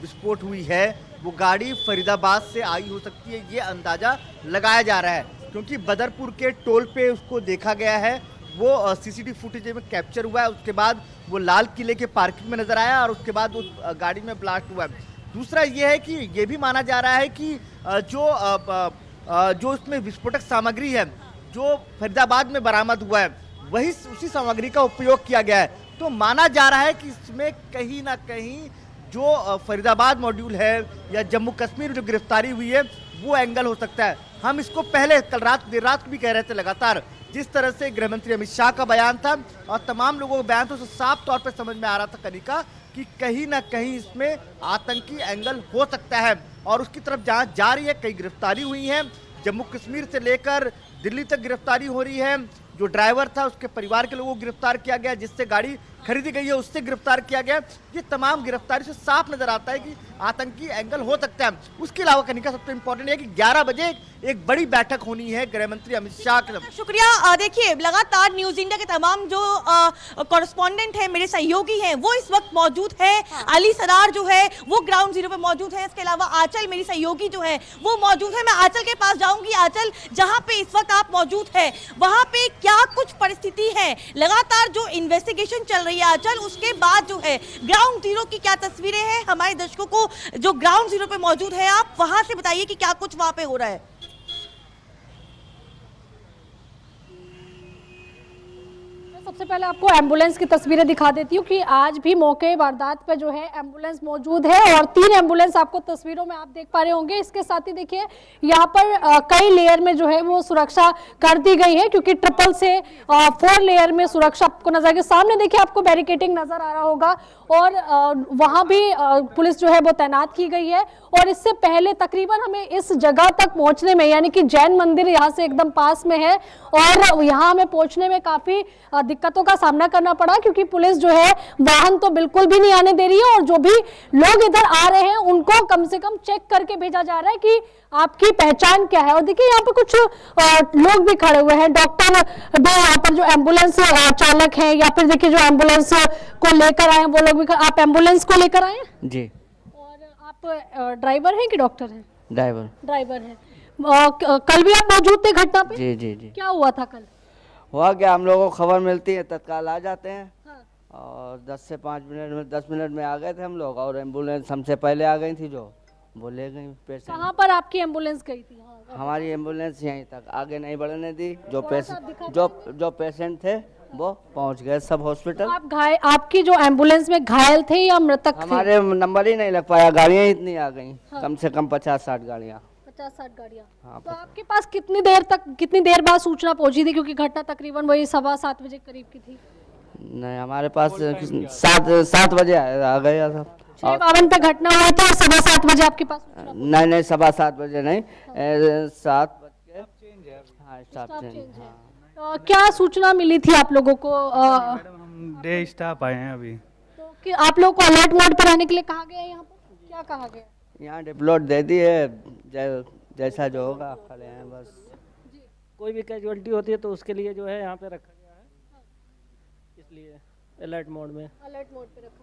विस्फोट हुई है वो गाड़ी फरीदाबाद से आई हो सकती है, ये अंदाजा लगाया जा रहा है, क्योंकि बदरपुर के टोल पे उसको देखा गया है। वो सीसीटीवी फुटेज में कैप्चर हुआ है, उसके बाद वो लाल किले के पार्किंग में नजर आया और उसके बाद उस गाड़ी में ब्लास्ट हुआ है। दूसरा ये है कि ये भी माना जा रहा है कि जो उसमें विस्फोटक सामग्री है जो फरीदाबाद में बरामद हुआ है वही उसी सामग्री का उपयोग किया गया है। तो माना जा रहा है कि इसमें कहीं ना कहीं जो फरीदाबाद मॉड्यूल है या जम्मू कश्मीर जो गिरफ्तारी हुई है वो एंगल हो सकता है। हम इसको पहले कल रात देर रात भी कह रहे थे, लगातार जिस तरह से गृह मंत्री अमित शाह का बयान था और तमाम लोगों का बयान था, उससे साफ तौर पर समझ में आ रहा था कनिका कि कहीं ना कहीं इसमें आतंकी एंगल हो सकता है और उसकी तरफ जांच जारी है। कई गिरफ्तारी हुई है, जम्मू कश्मीर से लेकर दिल्ली तक गिरफ्तारी हो रही है। जो ड्राइवर था उसके परिवार के लोगों को गिरफ्तार किया गया, जिससे गाड़ी खरीदी गई है उससे गिरफ्तार किया गया। ये तमाम गिरफ्तारी से साफ नजर आता है कि आतंकी एंगल हो सकता है। उसके अलावा कनिका सबसे इंपॉर्टेंट है कि 11 बजे एक बड़ी बैठक होनी है गृह मंत्री अमित शाह के साथ। शुक्रिया। देखिए, लगातार न्यूज इंडिया के तमाम जो कॉरेस्पॉन्डेंट है, मेरे सहयोगी हैं, वो इस वक्त मौजूद है। अली सरार जो है वो ग्राउंड जीरो पे मौजूद है। इसके अलावा आंचल मेरी सहयोगी जो है वो मौजूद है। मैं आंचल के पास जाऊंगी। आंचल, जहां पे इस वक्त आप मौजूद है वहां पे क्या कुछ परिस्थिति है? लगातार जो इन्वेस्टिगेशन चल रही है आंचल, उसके बाद जो है ग्राउंड जीरो की क्या तस्वीरें हैं? हमारे दर्शकों को जो ग्राउंड जीरो पे मौजूद है आप वहां से बताइए कि क्या कुछ वहां पे हो रहा है। सबसे पहले आपको एम्बुलेंस की तस्वीरें दिखा देती हूँ कि आज भी मौके वारदात पे जो है एम्बुलेंस मौजूद है और 3 एम्बुलेंस आपको तस्वीरों में आप देख पा रहे होंगे। इसके साथ ही देखिए यहाँ पर कई लेयर में जो है वो सुरक्षा कर दी गई है, क्योंकि ट्रिपल से 4 लेयर में सुरक्षा आपको नजर आएगी। सामने देखिए आपको बैरिकेडिंग नजर आ रहा होगा और वहां भी पुलिस जो है वो तैनात की गई है। और इससे पहले तकरीबन हमें इस जगह तक पहुंचने में, यानी कि जैन मंदिर यहाँ से एकदम पास में है और यहाँ हमें पहुंचने में काफी दिक्कतों का सामना करना पड़ा, क्योंकि पुलिस जो है वाहन तो बिल्कुल भी नहीं आने दे रही है और जो भी लोग इधर आ रहे हैं उनको कम से कम चेक करके भेजा जा रहा है कि आपकी पहचान क्या है। और देखिए यहाँ पे कुछ लोग भी खड़े हुए हैं, डॉक्टर भी यहाँ पर जो एम्बुलेंस चालक हैं या फिर देखिए जो एम्बुलेंस को लेकर आए वो लोग भी। आप एम्बुलेंस को लेकर आए जी? और आप ड्राइवर हैं कि डॉक्टर हैं? ड्राइवर हैं। कल भी आप मौजूद थे घटना पे? जी। क्या हुआ था कल? हुआ क्या, हम लोगों को खबर मिलती है, तत्काल आ जाते हैं। हाँ। और 10 से 5 मिनट में 10 मिनट में आ गए थे हम लोग और एम्बुलेंस हमसे पहले आ गई थी, जो वो ले गई पेशेंट। कहाँ पर आपकी एम्बुलेंस गई थी? हाँ, हमारी एम्बुलेंस यहीं तक, आगे नहीं बढ़ने दी। जो थोड़ा सा पेशेंट दिखा जो पेशेंट थे वो पहुंच गए सब हॉस्पिटल। आप आपकी जो एम्बुलेंस में घायल थे या मृतक थे? हमारे नंबर ही नहीं लग पाया, गाड़ियाँ इतनी आ गई। हाँ। कम से कम 50-60 गाड़ियाँ। 50-60 गाड़ियाँ। हाँ, तो आपके पास कितनी देर बाद सूचना पहुंची थी, क्योंकि घटना तकरीबन वही 7:15 बजे करीब की थी? नहीं, हमारे पास 7 बजे आ गया था। 6:52 पे घटना हुई थी और 7:15 बजे आपके पास? नहीं 7:15 बजे नहीं, 7 बज के। हाँ, स्टाफ चेंज। क्या सूचना मिली थी आप लोगों को? मैडम हम डे स्टाफ आए हैं अभी। तो कि आप लोगों को अलर्ट मोड पर रहने के लिए कहा गया है? यहाँ पर क्या कहा गया? यहाँ डिप्लॉट दे दी है, जैसा जो होगा खड़े हैं बस। कोई भी कैजुअलिटी होती है तो उसके लिए जो है यहाँ पे रखा गया है, इसलिए अलर्ट मोड में रखा गया।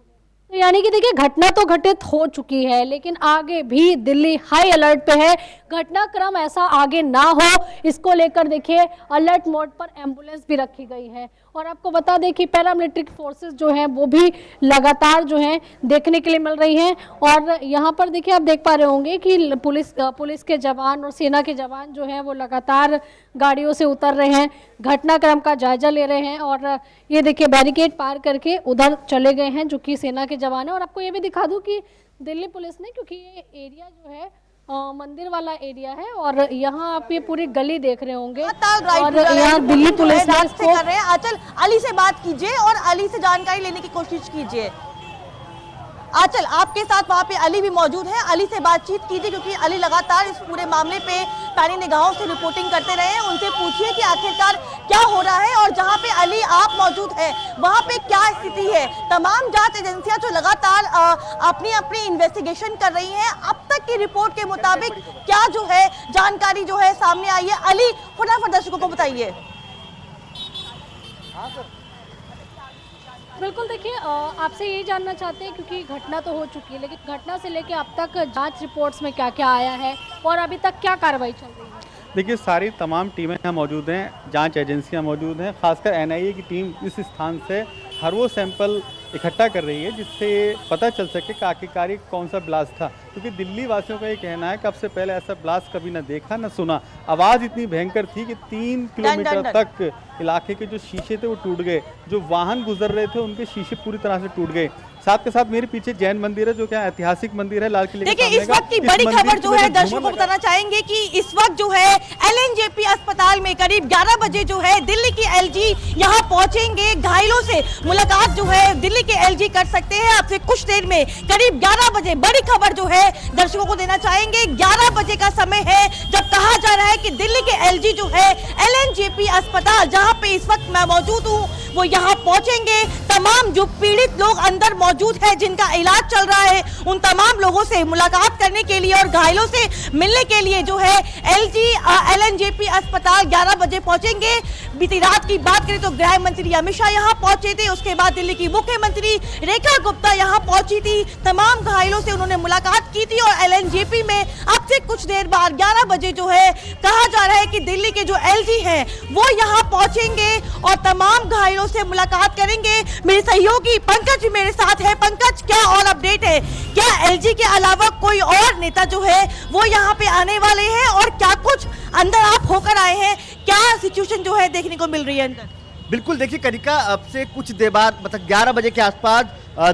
तो यानी कि देखिए घटना तो घटित हो चुकी है, लेकिन आगे भी दिल्ली हाई अलर्ट पे है। घटनाक्रम ऐसा आगे ना हो, इसको लेकर देखिए अलर्ट मोड पर एम्बुलेंस भी रखी गई है। और आपको बता दें कि पैरामिलिट्री फोर्सेस जो हैं वो भी लगातार जो हैं देखने के लिए मिल रही हैं। और यहाँ पर देखिए आप देख पा रहे होंगे कि पुलिस के जवान और सेना के जवान जो हैं वो लगातार गाड़ियों से उतर रहे हैं, घटनाक्रम का जायजा ले रहे हैं। और ये देखिए बैरिकेड पार करके उधर चले गए हैं जो कि सेना के जवान है। और आपको ये भी दिखा दूं कि दिल्ली पुलिस ने, क्योंकि ये एरिया जो है मंदिर वाला एरिया है और यहाँ आप ये पूरी गली देख रहे होंगे लगातार और यहाँ दिल्ली पुलिस ने इसको कर रहे हैं। आंचल, अली से बात कीजिए और अली से जानकारी लेने की कोशिश कीजिए। आंचल, आपके साथ वहाँ पे अली भी मौजूद है, अली से बातचीत कीजिए क्योंकि अली लगातार इस पूरे मामले पे पैनी निगाहों से रिपोर्टिंग करते रहे हैं। उनसे पूछिए कि आखिरकार क्या हो रहा है और जहाँ पे अली आप मौजूद हैं वहाँ पे क्या स्थिति है। तमाम जांच एजेंसियां जो लगातार अपनी अपनी इन्वेस्टिगेशन कर रही हैं, अब तक की रिपोर्ट के मुताबिक क्या जो है जानकारी जो है सामने आई है। अली, फटाफट दर्शकों को बताइए। बिल्कुल, देखिए आपसे यही जानना चाहते हैं क्योंकि घटना तो हो चुकी है, लेकिन घटना से लेके अब तक जांच रिपोर्ट्स में क्या क्या आया है और अभी तक क्या कार्रवाई चल रही है? देखिए, सारी तमाम टीमें यहाँ मौजूद हैं, जांच एजेंसियां मौजूद हैं, खासकर एनआईए की टीम इस स्थान से हर वो सैंपल इकट्ठा कर रही है जिससे पता चल सके कि आखिरकार कौन सा ब्लास्ट था, क्योंकि दिल्ली वासियों का ये कहना है कि अब से पहले ऐसा ब्लास्ट कभी ना देखा ना सुना। आवाज़ इतनी भयंकर थी कि 3 किलोमीटर तक इलाके के जो शीशे थे वो टूट गए, जो वाहन गुजर रहे थे उनके शीशे पूरी तरह से टूट गए। साथ के साथ मेरे पीछे जैन मंदिर है जो क्या ऐतिहासिक मंदिर है लाल किले के सामने। देखिए, इस वक्त की बड़ी खबर जो है दर्शकों को बताना चाहेंगे कि इस वक्त जो है एलएनजेपी अस्पताल में करीब 11 बजे जो है दिल्ली की एलजी यहां पहुंचेंगे। घायलों से मुलाकात जो है दिल्ली के एलजी कर सकते हैं आपसे कुछ देर में। करीब 11 बजे बड़ी खबर जो है दर्शकों को देना चाहेंगे। 11 बजे का समय है जब कहा जा रहा है कि दिल्ली के एलजी जो है एलएनजेपी अस्पताल जहां पे इस वक्त मैं मौजूद हूं वो यहां पहुंचेंगे। तमाम जो पीड़ित लोग अंदर मौजूद है जिनका इलाज चल रहा है उन तमाम लोगों से मुलाकात करने के लिए और घायलों से मिलने के लिए जो है एलएनजेपी अस्पताल 11 बजे पहुंचेंगे। बीती रात की बात करें तो गृह मंत्री अमित शाह यहां पहुंचे थे, उसके बाद दिल्ली की मुख्यमंत्री रेखा गुप्ता यहां पहुंची थी। तमाम घायलों से उन्होंने मुलाकात की थी और एलएनजेपी में अब से कुछ देर बाद 11 बजे जो है कहा जा रहा है कि दिल्ली के जो एलजी हैं वो यहां पहुंचेंगे और तमाम घायलों से मुलाकात करेंगे। मेरे सहयोगी पंकज मेरे साथ है। पंकज, क्या और अपडेट है? क्या एलजी के अलावा कोई और नेता जो है वो यहाँ पे आने वाले हैं और क्या कुछ अंदर आप होकर आए हैं? क्या सिचुएशन जो है देखने को मिल रही है अंदर? बिल्कुल, देखिए कनिका, अब से कुछ देर बाद मतलब 11 बजे के आसपास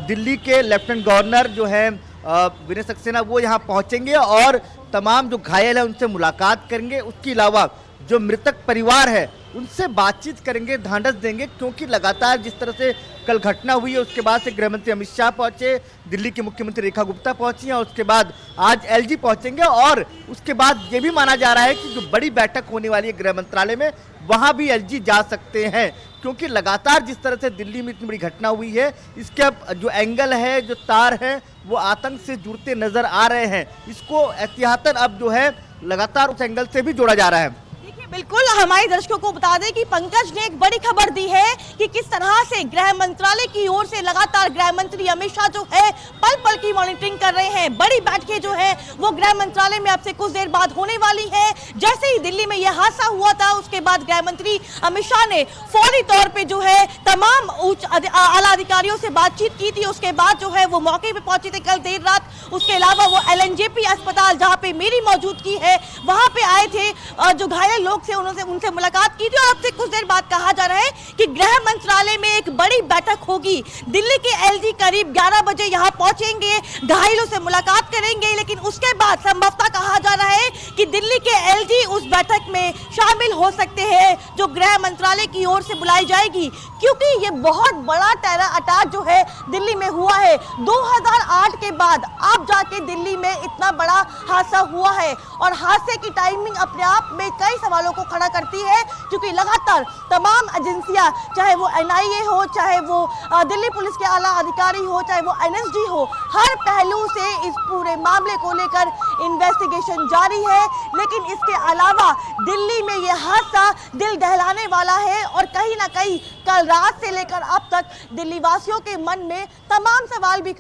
दिल्ली के लेफ्टिनेंट गवर्नर जो है विनय सक्सेना वो यहाँ पहुँचेंगे और तमाम जो घायल है उनसे मुलाकात करेंगे। उसके अलावा जो मृतक परिवार है उनसे बातचीत करेंगे, ढांढस देंगे, क्योंकि लगातार जिस तरह से कल घटना हुई है उसके बाद से गृह मंत्री अमित शाह पहुंचे, दिल्ली की मुख्यमंत्री रेखा गुप्ता पहुंची हैं और उसके बाद आज एलजी पहुंचेंगे और उसके बाद ये भी माना जा रहा है कि जो बड़ी बैठक होने वाली है गृह मंत्रालय में वहां भी एलजी जा सकते हैं, क्योंकि लगातार जिस तरह से दिल्ली में इतनी बड़ी घटना हुई है इसके अब जो एंगल है, जो तार है वो आतंक से जुड़ते नजर आ रहे हैं। इसको एहतियातन अब जो है लगातार उस एंगल से भी जोड़ा जा रहा है। बिल्कुल, हमारे दर्शकों को बता दें कि पंकज ने एक बड़ी खबर दी है कि किस तरह से गृह मंत्रालय की ओर से लगातार गृह मंत्री अमित शाह जो है पल पल की मॉनिटरिंग कर रहे हैं। बड़ी बैठकें जो है वो गृह मंत्रालय में अब से कुछ देर बाद होने वाली है। जैसे ही दिल्ली में यह हादसा हुआ था उसके बाद गृह मंत्री अमित शाह ने फौरी तौर पर जो है तमाम उच्च आला अधिकारियों से बातचीत की थी। उसके बाद जो है वो मौके पर पहुंचे थे कल देर रात। उसके अलावा वो एलएनजेपी अस्पताल जहाँ पे मेरी मौजूदगी है वहां पे आए थे, जो घायल लोग से उनसे मुलाकात की थी और अब से कुछ देर बाद कहा जा रहा है कि गृह मंत्रालय में एक बड़ी बैठक होगी। दिल्ली के एलजी करीब 11 बजे यहां पहुंचेंगे, घायलों से मुलाकात करेंगे, लेकिन उसके बाद संभवतः कहा जा रहा है कि दिल्ली के एलजी उस बैठक में शामिल हो सकते हैं जो गृह मंत्रालय की ओर से बुलाई जाएगी, क्योंकि ये बहुत बड़ा टेरर अटैक जो है दिल्ली में हुआ है। 2008 के बाद अब जाके दिल्ली में इतना बड़ा हादसा हुआ है और हादसे की टाइमिंग अपने आप में कई सवालों को खड़ा करती है, क्योंकि लगातार तमाम एजेंसियां, चाहे वो एनआईए हो, चाहे वो दिल्ली पुलिस के आला अधिकारी हो, चाहे वो एनएसडी हो, हर पहलू से इस पूरे मामले को लेकर इन्वेस्टिगेशन जारी है। लेकिन इसके अलावा दिल्ली में यह हादसा दिल दहलाने वाला है और कहीं ना कहीं कल रात से लेकर अब तक दिल्ली वासियों के मन में तमाम सवाल भी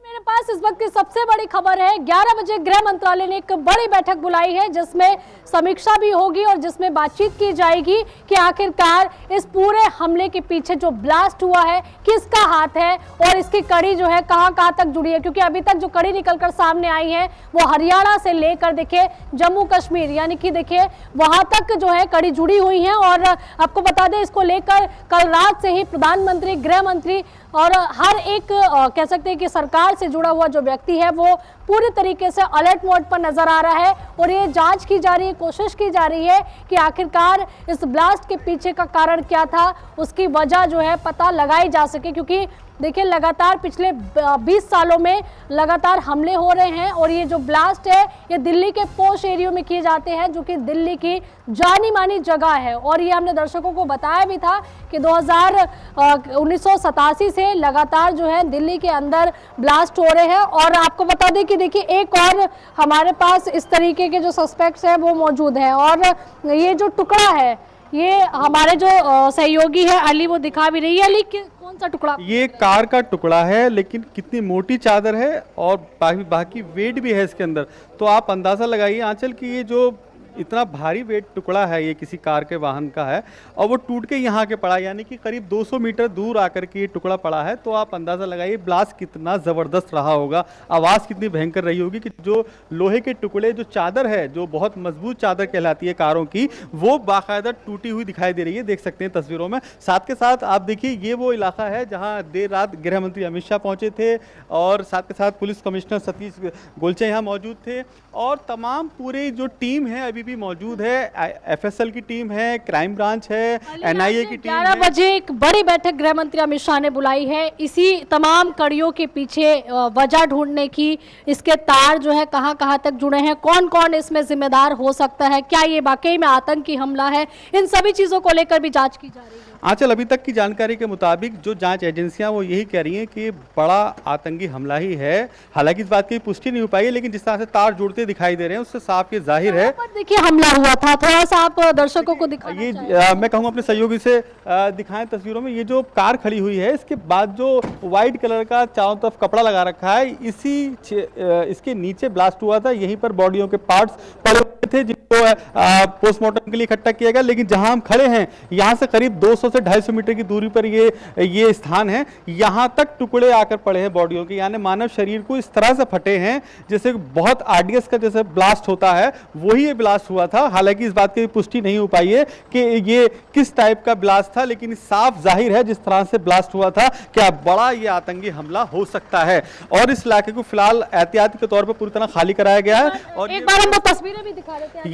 मेरे पास व्यूअर्स, इस वक्त की सबसे बड़ी खबर है 11 बजे गृह मंत्रालय ने एक बड़ी बैठक बुलाई है जिसमें समीक्षा भी होगी और जिसमें बातचीत की जाएगी कि आखिरकार इस पूरे हमले के पीछे जो ब्लास्ट हुआ है किसका हाथ है और इसकी कड़ी जो है कहां तक जुड़ी है, क्योंकि अभी तक जो कड़ी निकलकर सामने आई है वो हरियाणा से लेकर देखिए जम्मू कश्मीर यानी कि देखिए वहां तक जो है कड़ी जुड़ी हुई है। और आपको बता दें इसको लेकर कल रात से ही प्रधानमंत्री, गृह मंत्री और हर एक कह सकते हैं कि सरकार से जुड़ा हुआ जो व्यक्ति है वो पूरी तरीके से अलर्ट मोड पर नजर आ रहा है और ये जांच की जा रही है, कोशिश की जा रही है कि आखिरकार इस ब्लास्ट के पीछे का कारण क्या था, उसकी वजह जो है पता लगाई जा सके। क्योंकि देखिए लगातार पिछले 20 सालों में लगातार हमले हो रहे हैं और ये जो ब्लास्ट है ये दिल्ली के पोश एरियो में किए जाते हैं जो कि दिल्ली की जानी मानी जगह है। और ये हमने दर्शकों को बताया भी था कि 1987 से लगातार जो है दिल्ली के अंदर ब्लास्ट हो रहे हैं। और आपको बता दें कि देखिए एक और हमारे पास इस तरीके के जो सस्पेक्ट्स हैं वो मौजूद हैं और ये जो टुकड़ा है ये हमारे जो सहयोगी है अली वो दिखा भी रही है। अली कौन सा टुकड़ा? ये कार का टुकड़ा है, लेकिन कितनी मोटी चादर है और बाकी वेट भी है इसके अंदर, तो आप अंदाजा लगाइए आंचल कि ये जो इतना भारी वेट टुकड़ा है ये किसी कार के वाहन का है और वो टूट के यहाँ के पड़ा, यानी कि करीब 200 मीटर दूर आकर के ये टुकड़ा पड़ा है। तो आप अंदाज़ा लगाइए ब्लास्ट कितना ज़बरदस्त रहा होगा, आवाज़ कितनी भयंकर रही होगी कि जो लोहे के टुकड़े, जो चादर है जो बहुत मजबूत चादर कहलाती है कारों की, वो बाकायदा टूटी हुई दिखाई दे रही है, देख सकते हैं तस्वीरों में। साथ के साथ आप देखिए ये वो इलाका है जहाँ देर रात गृह मंत्री अमित शाह पहुँचे थे और साथ के साथ पुलिस कमिश्नर सतीश गोलचे यहाँ मौजूद थे और तमाम पूरी जो टीम है अभी भी मौजूद है। एफएसएल की टीम है, क्राइम ब्रांच है, एनआईए की टीम है। 11 बजे एक बड़ी बैठक गृह मंत्री अमित शाह ने बुलाई है इसी तमाम कड़ियों के पीछे वजह ढूंढने की, इसके तार जो है कहां तक जुड़े हैं, कौन कौन इसमें जिम्मेदार हो सकता है, क्या ये वाकई में आतंकी हमला है, इन सभी चीजों को लेकर भी जांच की जा रही है। आंचल, अभी तक की जानकारी के मुताबिक जो जांच एजेंसियां वो यही कह रही हैं कि बड़ा आतंकी हमला ही है। हालांकि इस बात की पुष्टि नहीं हो पाई है, लेकिन जिस तरह से तार जुड़ते दिखाई दे रहे हैं उससे साफ ये जाहिर है। देखिए हमला हुआ था, थोड़ा सा आप दर्शकों को दिखाना ये मैं कहूँगा अपने सहयोगी से दिखाएं तस्वीरों में। ये जो कार खड़ी हुई है इसके बाद जो व्हाइट कलर का चारों तरफ कपड़ा लगा रखा है, इसके नीचे ब्लास्ट हुआ था। यहीं पर बॉडियों के पार्ट्स पड़े हुए थे जिनको पोस्टमार्टम के लिए इकट्ठा किया गया। लेकिन जहां हम खड़े हैं यहाँ से करीब 200 से 250 मीटर की दूरी पर ये स्थान है, यहाँ तक टुकड़े आकर पड़े हैं बॉडियों के, यानी मानव शरीर को इस तरह से फटे हैं जैसे बहुत आरडीएक्स का जैसे ब्लास्ट होता है वही ये ब्लास्ट हुआ था। हालांकि इस बात की पुष्टि नहीं हो पाई है कि ये किस टाइप का ब्लास्ट था, लेकिन साफ जाहिर है जिस तरह से ब्लास्ट हुआ था क्या बड़ा ये आतंकी हमला हो सकता है। और इस इलाके को फिलहाल एहतियात के तौर पर पूरी तरह खाली कराया गया है। और एक बार हम वो तस्वीरें भी दिखा देते हैं।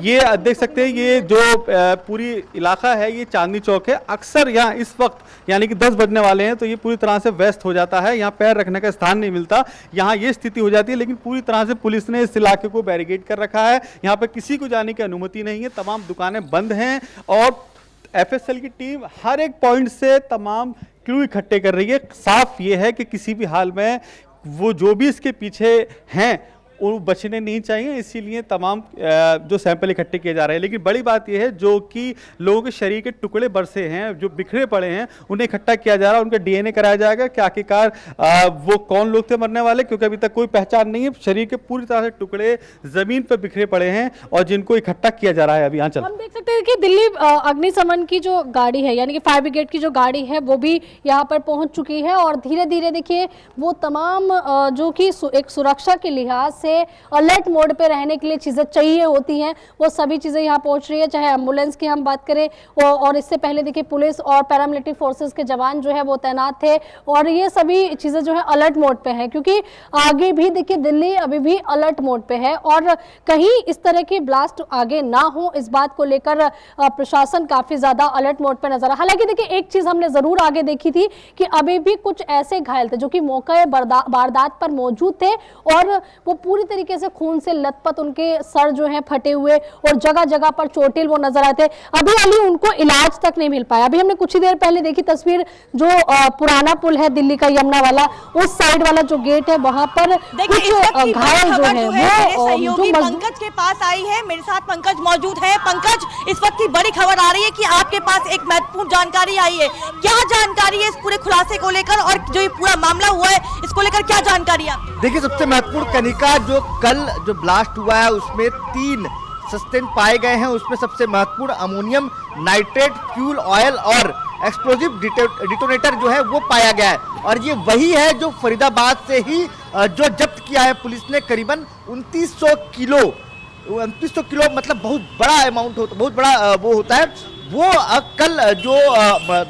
ये देख सकते हैं, ये जो पूरी इलाका है ये चांदनी चौक है। अक्सर यहाँ इस वक्त यानी कि 10 बजने वाले हैं तो ये पूरी तरह से व्यस्त हो जाता है, यहाँ पैर रखने का स्थान नहीं मिलता, यहाँ ये स्थिति हो जाती है। लेकिन पूरी तरह से पुलिस ने इस इलाके को बैरिकेड कर रखा है, यहाँ पर किसी को जाने की अनुमति नहीं है, तमाम दुकानें बंद हैं और एफएसएल की टीम हर एक पॉइंट से तमाम क्लू इकट्ठे कर रही है। साफ ये है कि किसी भी हाल में वो जो भी इसके पीछे हैं वो बचने नहीं चाहिए, इसीलिए तमाम जो सैंपल इकट्ठे किए जा रहे हैं। लेकिन बड़ी बात यह है जो कि लोगों के शरीर के टुकड़े बरसे हैं, जो बिखरे पड़े हैं, उन्हें इकट्ठा किया जा रहा है, उनका डीएनए कराया जाएगा कि आखिरकार वो कौन लोग थे मरने वाले, क्योंकि अभी तक कोई पहचान नहीं है। शरीर के पूरी तरह से टुकड़े जमीन पर बिखरे पड़े हैं और जिनको इकट्ठा किया जा रहा है अभी। आंचल, हम देख सकते हैं कि दिल्ली अग्निशमन की जो गाड़ी है यानी कि फायर ब्रिगेड की जो गाड़ी है वो भी यहाँ पर पहुंच चुकी है और धीरे धीरे देखिए वो तमाम जो कि एक सुरक्षा के लिहाज से अलर्ट मोड पे रहने के लिए चीज़ें चाहिए होती हैं वो सभी चीज़ें यहाँ पहुँच रही है। चाहे एम्बुलेंस की हम बात करें और इससे पहले देखिए पुलिस और पैरामिलिट्री फोर्सेस के जवान जो है वो तैनात थे और ये सभी चीज़ें जो है अलर्ट मोड पे है, क्योंकि आगे भी देखिए दिल्ली अभी भी अलर्ट मोड पे है और कहीं इस तरह की ब्लास्ट आगे ना हो इस बात को लेकर प्रशासन काफ़ी ज़्यादा अलर्ट मोड पे नजर आ। हालांकि देखिए एक चीज़ हमने ज़रूर आगे देखी थी कि अभी भी कुछ ऐसे घायल थे जो कि मौके वारदात पर मौजूद थे और वो पूरी तरीके से खून से लथपथ, उनके सर जो है फटे हुए और जगह जगह पर चोटिल वो नजर आते। अभी अली उनको इलाज तक नहीं मिल पाया। अभी हमने कुछ ही देर पहले देखी तस्वीर, जो पुराना पुल है दिल्ली का यमुना वाला, उस साइड वाला जो गेट है वहां पर कुछ घायल जो है वो सहयोगी पंकज के पास आई है। मेरे साथ पंकज मौजूद है। पंकज, इस वक्त की बड़ी खबर आ रही है कि आपके पास एक महत्वपूर्ण जानकारी आई है। क्या जानकारी है इस पूरे खुलासे को लेकर, और जो ये पूरा मामला हुआ है इसको लेकर क्या जानकारी है? देखिए, सबसे महत्वपूर्ण कनिका, जो कल जो ब्लास्ट हुआ है उसमें 3 सस्पेंड पाए गए हैं। उसमें सबसे महत्वपूर्ण अमोनियम नाइट्रेट, फ्यूल ऑयल और एक्सप्लोजिव डिटोनेटर जो है वो पाया गया है। और ये वही है जो फरीदाबाद से ही जो जब्त किया है पुलिस ने। करीबन 2900 किलो मतलब बहुत बड़ा अमाउंट होता, बहुत बड़ा वो होता है। वो कल जो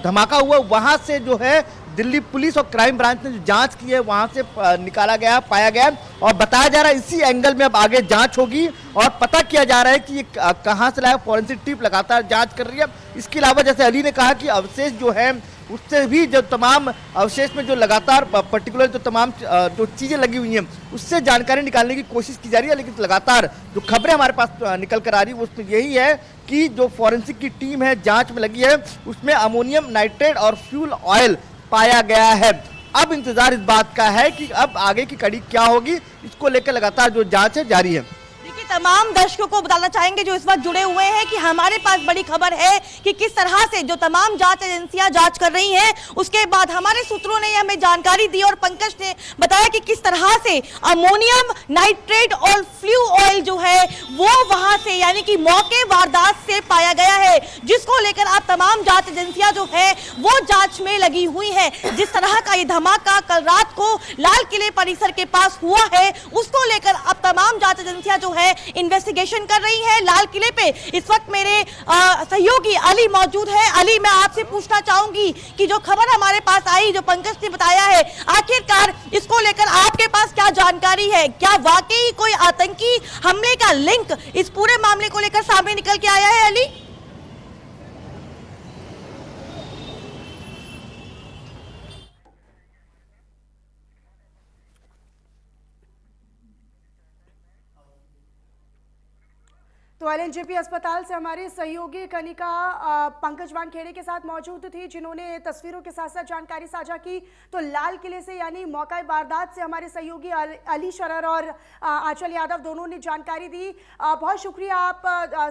धमाका हुआ वहां से जो है दिल्ली पुलिस और क्राइम ब्रांच ने जो जांच की है वहां से निकाला गया, पाया गया, और बताया जा रहा है इसी एंगल में अब आगे जांच होगी और पता किया जा रहा है कि ये कहां से लाया। फॉरेंसिक टीम लगातार जांच कर रही है। इसके अलावा जैसे अली ने कहा कि अवशेष जो है उससे भी जो तमाम अवशेष में जो लगातार पर्टिकुलर जो तमाम जो चीजें लगी हुई हैं उससे जानकारी निकालने की कोशिश की जा रही है। लेकिन लगातार जो खबरें हमारे पास निकल कर आ रही है उसमें यही है कि जो फॉरेंसिक की टीम है जांच में लगी है उसमें अमोनियम नाइट्रेट और फ्यूल ऑयल पाया गया है। अब इंतजार इस बात का है कि अब आगे की कड़ी क्या होगी, इसको लेकर लगातार जो जांच है जारी है। तमाम दर्शकों को बताना चाहेंगे जो इस वक्त जुड़े हुए हैं कि हमारे पास बड़ी खबर है कि किस तरह से जो तमाम जांच एजेंसियां जांच कर रही हैं। उसके बाद हमारे सूत्रों ने हमें जानकारी दी और पंकज ने बताया कि किस तरह से अमोनियम नाइट्रेट और फ्लू ऑयल जो है वो वहां से यानी कि मौके वारदात से पाया गया है, जिसको लेकर अब तमाम जांच एजेंसियां जो है वो जांच में लगी हुई है। जिस तरह का ये धमाका कल रात को लाल किले परिसर के पास हुआ है उसको लेकर अब तमाम जांच एजेंसियां जो है इन्वेस्टिगेशन कर रही है। लाल किले पे इस वक्त मेरे सहयोगी अली मौजूद है। अली, मैं आपसे पूछना चाहूंगी कि जो खबर हमारे पास आई, जो पंकज ने बताया है, आखिरकार इसको लेकर आपके पास क्या जानकारी है? क्या वाकई कोई आतंकी हमले का लिंक इस पूरे मामले को लेकर सामने निकल के आया है? अली, तो एलएनजेपी अस्पताल से हमारे सहयोगी कनिका पंकज वानखेड़े के साथ मौजूद थी, जिन्होंने तस्वीरों के साथ साथ जानकारी साझा की। तो लाल किले से यानी मौका वारदात से हमारे सहयोगी अली शरर और आंचल यादव दोनों ने जानकारी दी। बहुत शुक्रिया आप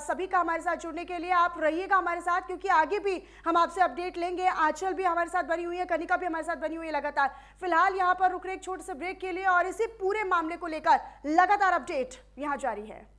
सभी का हमारे साथ जुड़ने के लिए। आप रहिएगा हमारे साथ, क्योंकि आगे भी हम आपसे अपडेट लेंगे। आंचल भी हमारे साथ बनी हुई है, कनिका भी हमारे साथ बनी हुई है लगातार। फिलहाल यहाँ पर रुक रहे एक छोटे से ब्रेक के लिए, और इसी पूरे मामले को लेकर लगातार अपडेट यहाँ जारी है।